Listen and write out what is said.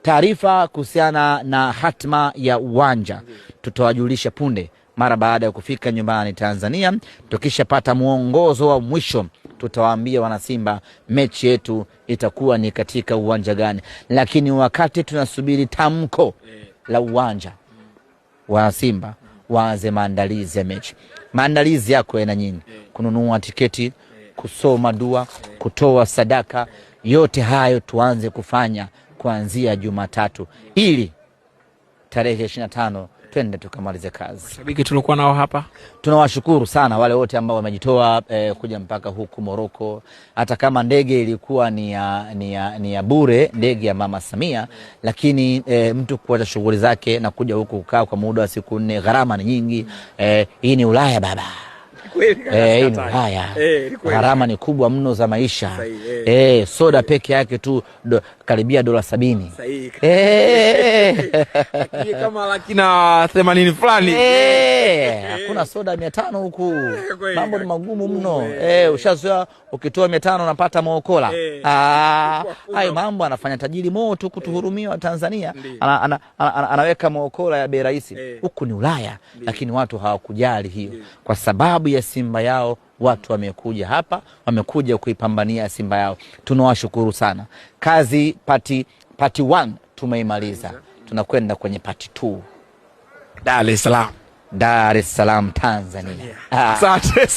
Taarifa kuhusiana na hatma ya uwanja tutawajulisha punde mara baada ya kufika nyumbani Tanzania. Tukishapata mwongozo wa mwisho tutawaambia wanasimba mechi yetu itakuwa ni katika uwanja gani, lakini wakati tunasubiri tamko la uwanja, wanasimba waanze maandalizi ya mechi. Maandalizi yako yana nyingi: kununua tiketi, kusoma dua, kutoa sadaka. Yote hayo tuanze kufanya kuanzia Jumatatu ili tarehe 25 twende tukamalize kazi. Shabiki tulikuwa nao hapa, tunawashukuru sana wale wote ambao wamejitoa kuja mpaka huku Moroko. Hata kama ndege ilikuwa ni ya bure, ndege ya Mama Samia, lakini mtu kuacha shughuli zake na kuja huku kukaa kwa muda wa siku 4, gharama ni nyingi. Hii ni Ulaya baba. Hii ni Ulaya. Gharama ni kubwa mno za maisha. Soda peke yake tu karibia dola 70. Lakini kama laki na 80 fulani. Hakuna soda 500 huku. Mambo ni magumu mno. Ushazoea ukitoa 500 unapata mookola. Hayo mambo anafanya tajiri Mo tu kutuhurumia wa Tanzania. Anaweka mookola ya bei rahisi. Huku ni Ulaya, lakini watu hawakujali hiyo. Kwa sababu ya Simba yao watu wamekuja hapa, wamekuja kuipambania Simba yao. Tunawashukuru sana. Kazi part 1 tumeimaliza. Tunakwenda kwenye part 2. Dar es Salaam, Dar es Salaam Tanzania. Asante.